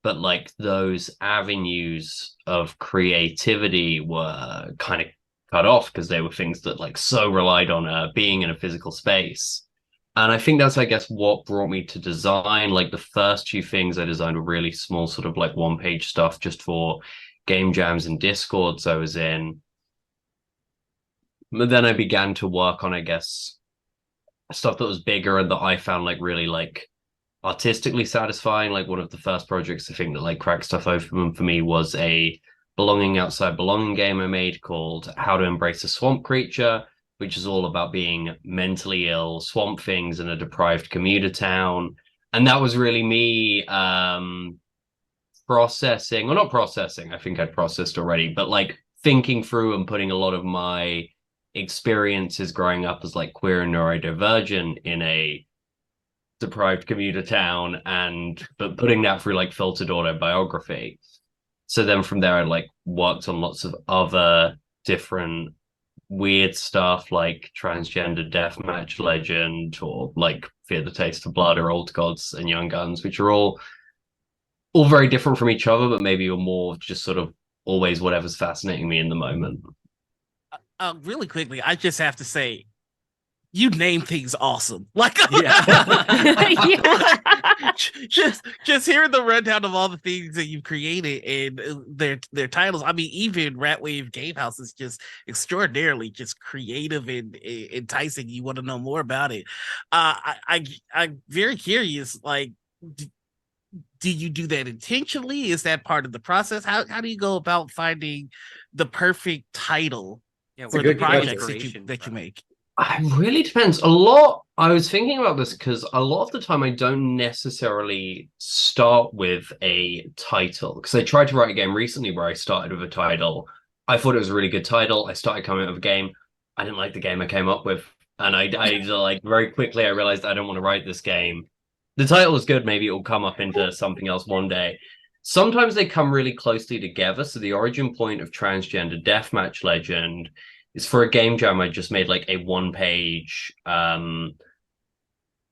but like those avenues of creativity were kind of cut off because they were things that like so relied on being in a physical space. And I think that's, I guess, what brought me to design. Like the first few things I designed were really small, sort of like one-page stuff just for game jams and discords I was in. But then I began to work on, I guess, stuff that was bigger and that I found like really like artistically satisfying. Like one of the first projects I think that like cracked stuff open for me was a belonging outside belonging game I made called How to Embrace a Swamp Creature, which is all about being mentally ill swamp things in a deprived commuter town. And that was really me processing, or not processing, I think I'd processed already, but like thinking through and putting a lot of my experiences growing up as like queer and neurodivergent in a deprived commuter town, and but putting that through like filtered autobiography. So then from there I like worked on lots of other different weird stuff like transgender deathmatch legend, or like Fear the Taste of Blood, or Old Gods and Young Guns, which are all very different from each other, but maybe are more just sort of always whatever's fascinating me in the moment. Really quickly, I just have to say, you name things awesome. Like, Yeah. just hearing the rundown of all the things that you've created and their titles. I mean, even Ratwave Gamehouse is just extraordinarily just creative and enticing. You want to know more about it? I'm very curious. Like, do you do that intentionally? Is that part of the process? How do you go about finding the perfect title for the projects that you make? It really depends. A lot. I was thinking about this because a lot of the time I don't necessarily start with a title, because I tried to write a game recently where I started with a title. I thought it was a really good title. I started coming up with a game. I didn't like the game I came up with. and I like very quickly I realized I don't want to write this game. The title is good, maybe it will come up into something else one day. Sometimes they come really closely together. So the origin point of Transgender Deathmatch Legend is for a game jam I just made, like a one-page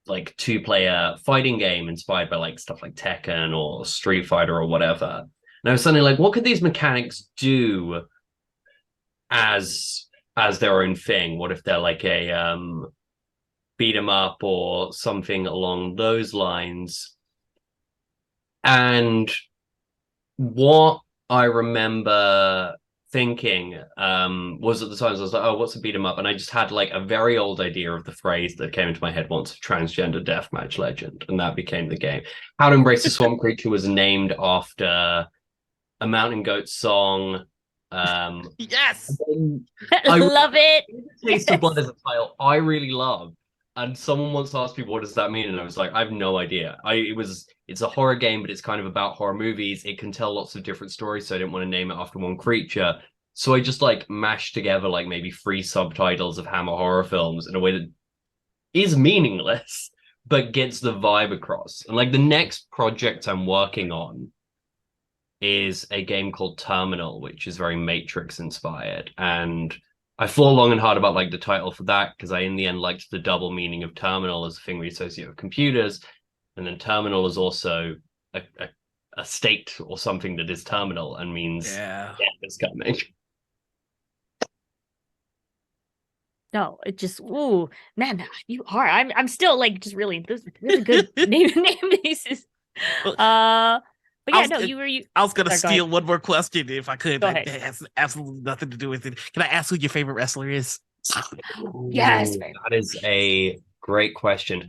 like two-player fighting game inspired by like stuff like Tekken or Street Fighter or whatever. And I was suddenly like, what could these mechanics do as their own thing? What if they're like a beat 'em up or something along those lines? And what I remember thinking was at the time I was like, oh, what's a beat 'em up? And I just had like a very old idea of the phrase that came into my head once, Transgender Deathmatch Legend, and that became the game. How to Embrace the Swamp Creature was named after a Mountain Goat song. Yes. I Love it. Taste of Blood as a title I really love. And someone once asked me, what does that mean? And I was like, I have no idea. It's a horror game, but it's kind of about horror movies. It can tell lots of different stories, so I didn't want to name it after one creature. So I just like mashed together like maybe 3 subtitles of Hammer horror films in a way that is meaningless, but gets the vibe across. And like the next project I'm working on is a game called Terminal, which is very Matrix inspired. And I thought long and hard about like the title for that because I in the end liked the double meaning of terminal as a thing we associate with computers, and then terminal is also a state or something that is terminal and means death is coming. No, it just man, you are. I'm still like just really those really good name bases. But yeah, I was gonna steal one more question if I could. That has absolutely nothing to do with it. Can I ask who your favorite wrestler is? Yes, that is a great question.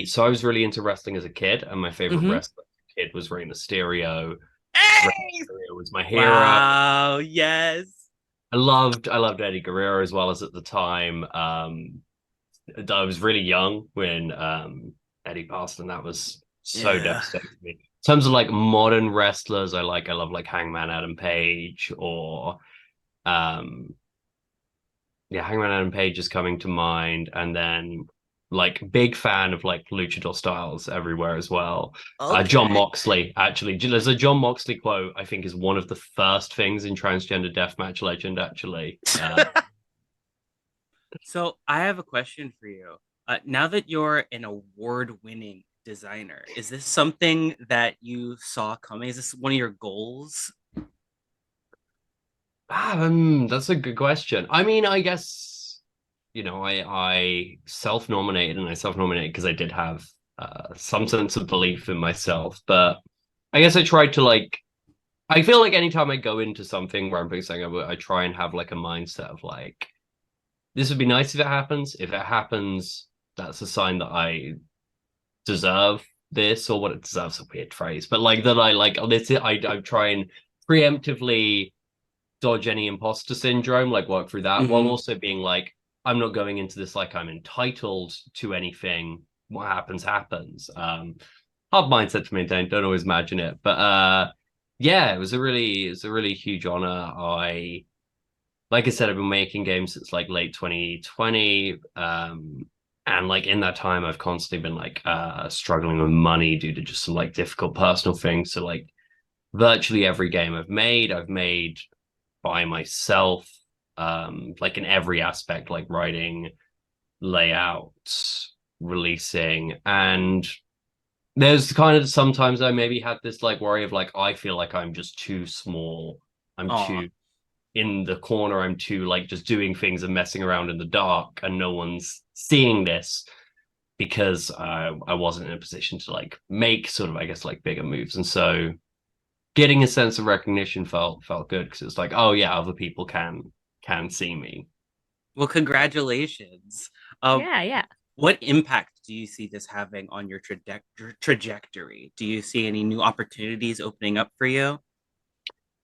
So I was really into wrestling as a kid, and my favorite wrestler as a kid was Rey Mysterio. Hey! Rey Mysterio was my hero. Wow, yes. I loved Eddie Guerrero as well as at the time. I was really young when Eddie passed, and that was so devastating to me. In terms of like modern wrestlers, I love like Hangman Adam Page or Hangman Adam Page is coming to mind, and then like big fan of like luchador styles everywhere as well. Okay. John Moxley, actually, there's a John Moxley quote I think is one of the first things in Transgender Deathmatch Legend actually. So I have a question for you. Now that you're an award-winning designer, is this something that you saw coming? Is this one of your goals? That's a good question. I mean, I guess, I self-nominated because I did have some sense of belief in myself, but I guess I tried to like, I feel like anytime I go into something where I'm putting something up, I try and have like a mindset of like, this would be nice if it happens. If it happens, that's a sign that I deserve this, or what it deserves a weird phrase, but like that I try and preemptively dodge any imposter syndrome, like work through that, while also being like, I'm not going into this like I'm entitled to anything. What happens. Hard mindset to maintain, don't always imagine it. But it was a really huge honor. Like I said, I've been making games since like late 2020. And like in that time, I've constantly been like struggling with money due to just some like difficult personal things. So like virtually every game I've made by myself, like in every aspect, like writing, layouts, releasing. And there's kind of sometimes I maybe had this like worry of like, I feel like I'm just too small. I'm too in the corner. I'm too like just doing things and messing around in the dark, and no one's seeing this because I wasn't in a position to like make sort of, I guess, like bigger moves. And so getting a sense of recognition felt good because it's like, oh yeah, other people can see me. Well, congratulations. yeah. What impact do you see this having on your trajectory? Do you see any new opportunities opening up for you?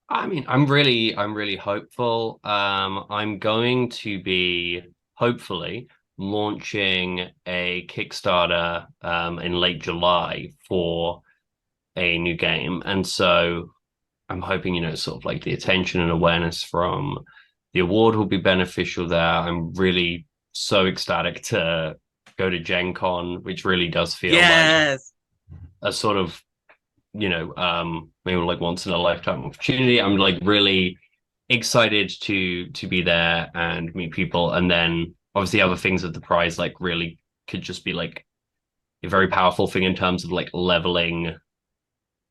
I mean, I'm really hopeful. I'm going to be hopefully launching a Kickstarter in late July for a new game, and so I'm hoping sort of like the attention and awareness from the award will be beneficial there. I'm really so ecstatic to go to Gen Con, which really does feel like Yes. a sort of, maybe like once in a lifetime opportunity. I'm like really excited to be there and meet people. And then obviously other things of the prize like really could just be like a very powerful thing in terms of like leveling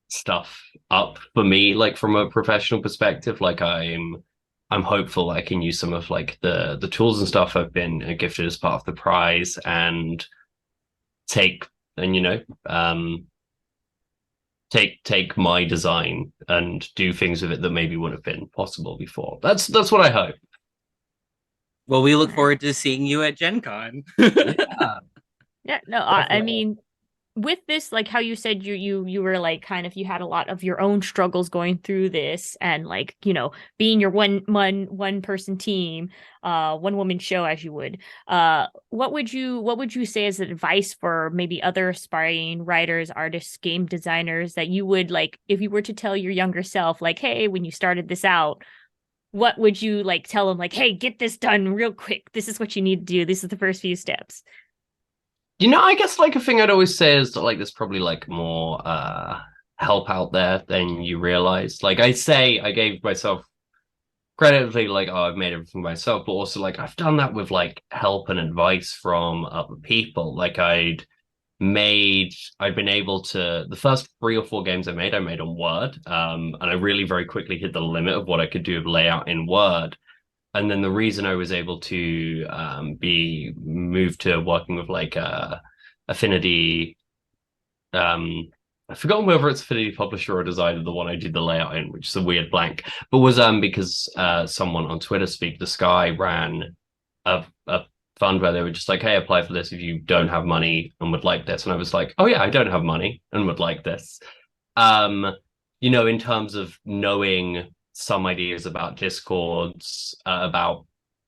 stuff up for me, like from a professional perspective. Like I'm hopeful I can use some of like the tools and stuff I've been gifted as part of the prize and take and take my design and do things with it that maybe wouldn't have been possible before. That's what I hope. Well, we look forward to seeing you at Gen Con. Yeah, Yeah, no, I mean, with this, like how you said you were like kind of you had a lot of your own struggles going through this, and like being your one person team, one woman show as you would. What would you say as advice for maybe other aspiring writers, artists, game designers that you would like if you were to tell your younger self like, hey, when you started this out, what would you like tell them like, hey, get this done real quick. This is what you need to do. This is the first few steps. I guess like a thing I'd always say is that like there's probably like more help out there than you realize. Like I gave myself credit like, oh, I've made everything myself, but also like I've done that with like help and advice from other people. Like I've been able to the first 3 or 4 games I made on Word. And I really very quickly hit the limit of what I could do with layout in Word. And then the reason I was able to be moved to working with like Affinity, I've forgotten whether it's Affinity Publisher or Designer, the one I did the layout in, which is a weird blank, but was because someone on Twitter Speak the Sky ran a fund where they were just like, hey, apply for this if you don't have money and would like this. And I was like, oh yeah, I don't have money and would like this. In terms of knowing some ideas about discords, about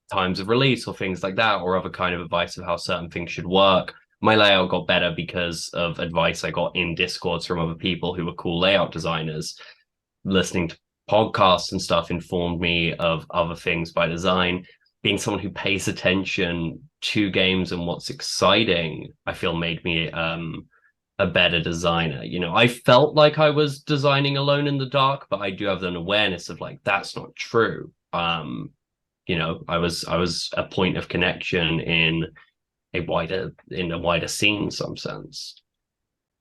times of release or things like that, or other kind of advice of how certain things should work. My layout got better because of advice I got in discords from other people who were cool layout designers. Listening to podcasts and stuff informed me of other things by design. Being someone who pays attention to games and what's exciting, I feel made me a better designer. I felt like I was designing alone in the dark, but I do have an awareness of like that's not true. I was a point of connection in a wider scene in some sense.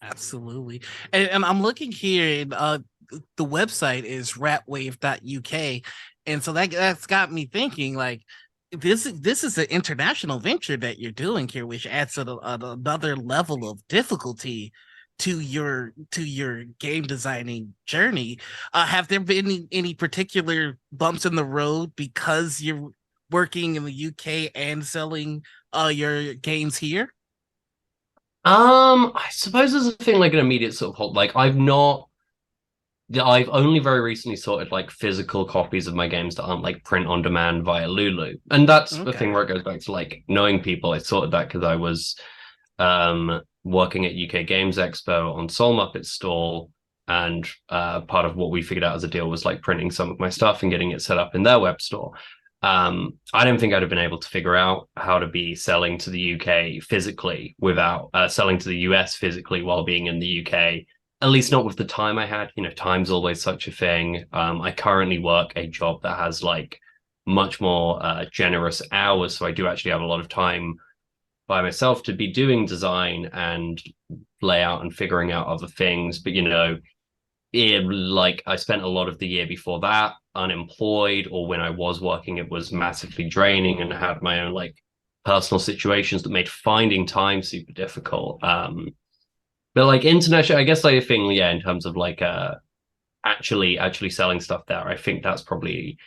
Absolutely. And I'm looking here, and the website is rapwave.uk. And so that's got me thinking like this is an international venture that you're doing here, which adds another level of difficulty to your game designing journey. Have there been any particular bumps in the road because you're working in the UK and selling your games here? I suppose there's a thing like an immediate sort of hold. Like I've only very recently sorted like physical copies of my games that aren't like print on demand via Lulu. And that's the thing where it goes back to like knowing people. I sorted that because I was working at UK Games Expo on Soul Muppet stall. And part of what we figured out as a deal was like printing some of my stuff and getting it set up in their web store. I don't think I'd have been able to figure out how to be selling to the UK physically without selling to the US physically while being in the UK, at least not with the time I had. Time's always such a thing. I currently work a job that has like much more generous hours. So I do actually have a lot of time by myself to be doing design and layout and figuring out other things. But I spent a lot of the year before that unemployed, or when I was working, it was massively draining and had my own like personal situations that made finding time super difficult. But like international, I guess like a thing, yeah, in terms of like actually selling stuff there, I think that's probably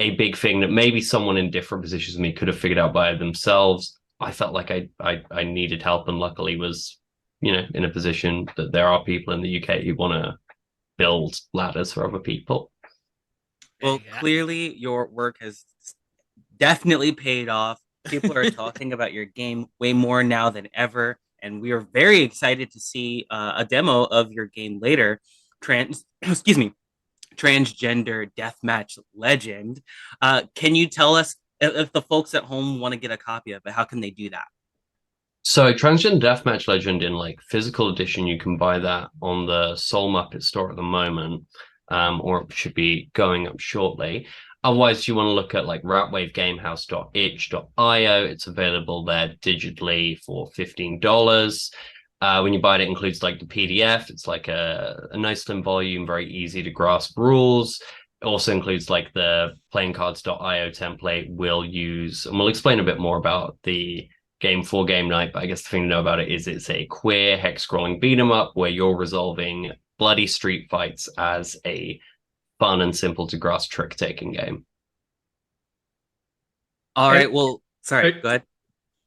a big thing that maybe someone in different positions than me could have figured out by themselves. I felt like I needed help, and luckily was in a position that there are people in the UK who want to build ladders for other people. Well, clearly your work has definitely paid off. People are talking about your game way more now than ever, and we are very excited to see a demo of your game later. Excuse me, Transgender Deathmatch Legend. Can you tell us if the folks at home want to get a copy of it, how can they do that? So Transgender Deathmatch Legend in like physical edition, you can buy that on the Soul Muppet store at the moment, or it should be going up shortly. Otherwise, you want to look at like ratwavegamehouse.itch.io. It's available there digitally for $15. When you buy it, it includes like the PDF. It's like a nice slim volume, very easy to grasp rules. It also includes like the playingcards.io template we'll use, and we'll explain a bit more about the game for game night. But I guess the thing to know about it is it's a queer hex scrolling beat 'em up where you're resolving bloody street fights as a fun and simple to grasp trick taking game. All right. Well, sorry. Hey. Go ahead.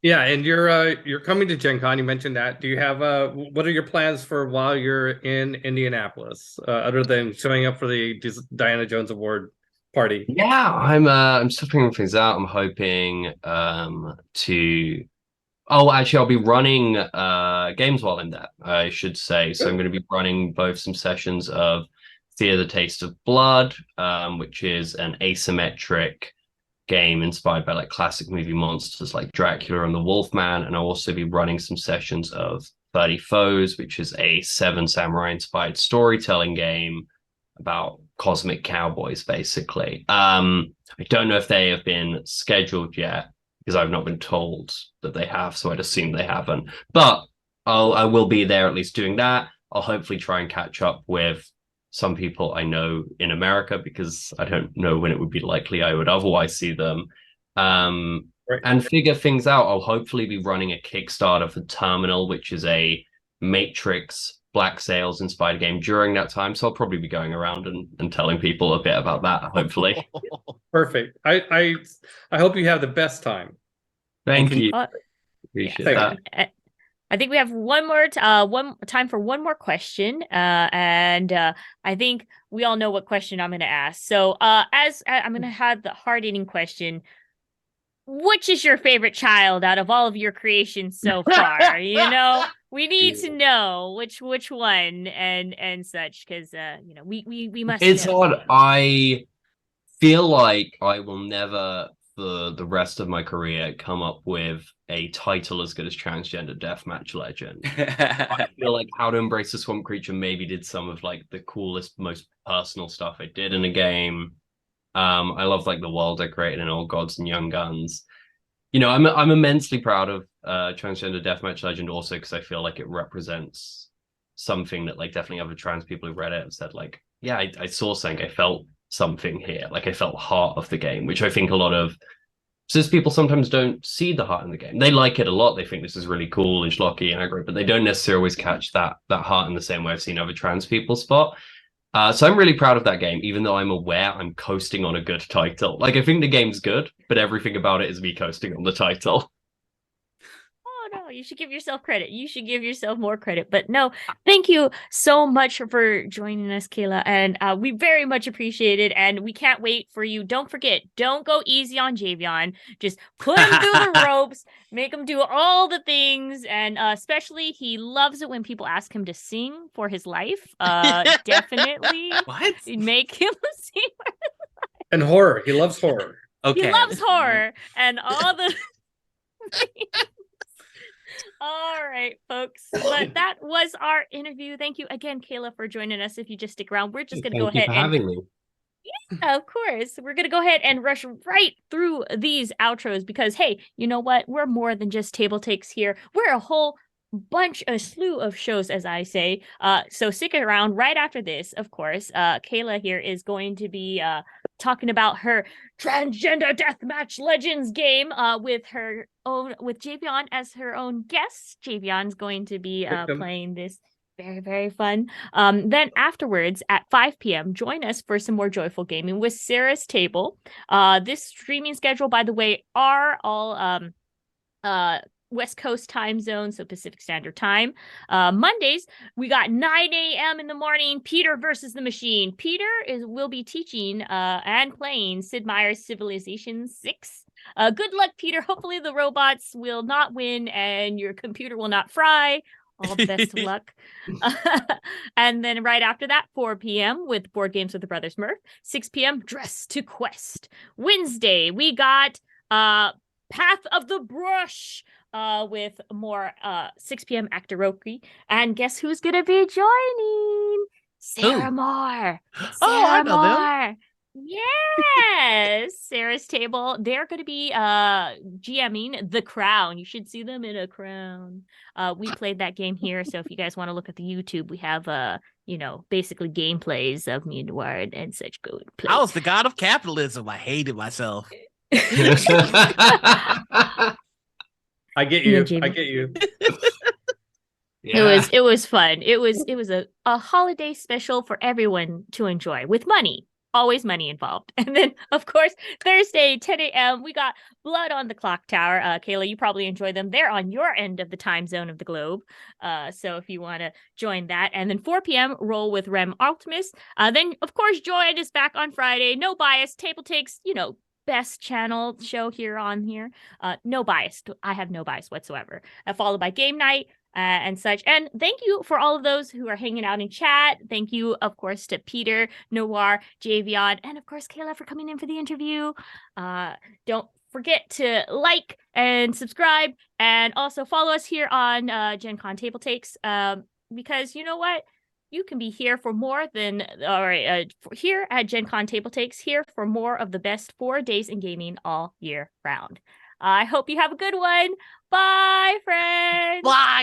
Yeah, and you're coming to Gen Con. You mentioned that. Do you have what are your plans for while you're in Indianapolis, other than showing up for the Diana Jones Award party? Yeah, I'm still figuring things out. I'm hoping to actually I'll be running games while I'm there, I should say. So I'm going to be running both some sessions of Fear the Taste of Blood, which is an asymmetric game inspired by like classic movie monsters like Dracula and the Wolfman, and I'll also be running some sessions of 30 Foes, which is a Seven Samurai inspired storytelling game about cosmic cowboys, basically. I don't know if they have been scheduled yet because I've not been told that they have, so I'd assume they haven't. But I will be there at least doing that. I'll hopefully try and catch up with some people I know in America because I don't know when it would be likely I would otherwise see them. And figure things out. I'll hopefully be running a Kickstarter for Terminal, which is a Matrix Black Sails inspired game during that time. So I'll probably be going around and telling people a bit about that, hopefully. Perfect. I hope you have the best time. Thank you. Appreciate that. I think we have one time for one more question, and I think we all know what question I'm going to ask. So, as I'm going to have the hard-hitting question, which is your favorite child out of all of your creations so far? We need to know which one and such, because we must. It's know. odd. I feel like I will never, for the rest of my career, come up with a title as good as Transgender Deathmatch Legend. I feel like How to Embrace a Swamp Creature maybe did some of like the coolest, most personal stuff I did in a game. I love like the world I created in Old Gods and Young Guns. I'm immensely proud of Transgender Deathmatch Legend also because I feel like it represents something that like definitely other trans people who read it have said like, yeah, I saw something, I felt something here, like I felt heart of the game, which I think a lot of cis people sometimes don't see the heart in the game. They like it a lot, they think this is really cool and schlocky and aggro, but they don't necessarily always catch that heart in the same way I've seen other trans people spot. So I'm really proud of that game, even though I'm aware I'm coasting on a good title. Like, I think the game's good, but everything about it is me coasting on the title. Oh no, you should give yourself credit. You should give yourself more credit. But no, thank you so much for joining us, Kayla. And we very much appreciate it. And we can't wait for you. Don't forget, don't go easy on Javion. Just put him through the ropes, make him do all the things. And especially, he loves it when people ask him to sing for his life. Definitely. What? Make him sing. And horror. He loves horror. Okay. He loves horror and all the. All right, folks. But that was our interview. Thank you again, Kayla, for joining us. If you just stick around, we're just going to go ahead Thank you for having me. Yeah, of course. We're going to go ahead and rush right through these outros because, hey, you know what? We're more than just table takes here. We're a slew of shows, as I say. So stick around right after this, of course. Kayla here is going to be talking about her Transgender Deathmatch Legends game with Javion as her own guest. Javion's going to be playing this. Very, very fun. Then afterwards at 5 p.m., join us for some more joyful gaming with Sarah's Table. This streaming schedule, by the way, are all West Coast time zone, so Pacific Standard Time. Mondays, we got 9 a.m. in the morning, Peter versus the Machine. Peter will be teaching and playing Sid Meier's Civilization 6. Good luck, Peter. Hopefully the robots will not win and your computer will not fry. All the best of luck. And then right after that, 4 p.m. with Board Games with the Brothers Murph. 6 p.m. Dress to Quest. Wednesday, we got Path of the Brush with more 6 p.m. Actoroki. And guess who's going to be joining? Sarah Moore. Oh, I Sarah know them. Moore. Yes, Sarah's Table. They're going to be GMing The Crown. You should see them in a crown. We played that game here, so if you guys want to look at the YouTube, we have basically gameplays of me and Ward and such good plays. I was the god of capitalism. I hated myself. I get you. Yeah, I get you. Yeah. It was fun. It was a holiday special for everyone to enjoy with money. Always money involved. And then, of course, Thursday, 10 a.m., we got Blood on the Clock Tower. Kayla, you probably enjoy them. They're on your end of the time zone of the globe. So if you want to join that. And then 4 p.m., roll with Rem Optimus. Then, of course, Join is back on Friday. No bias. TableTakes, best channel show here on here. No bias. I have no bias whatsoever. Followed by Game Night. And such. And thank you for all of those who are hanging out in chat. Thank you, of course, to Peter, Noir, Javion, and of course, Kayla for coming in for the interview. Don't forget to like and subscribe, and also follow us here on Gen Con Table Takes, because you know what? You can be here for more than, here at Gen Con Table Takes, here for more of the best 4 days in gaming all year round. I hope you have a good one. Bye, friends. Bye.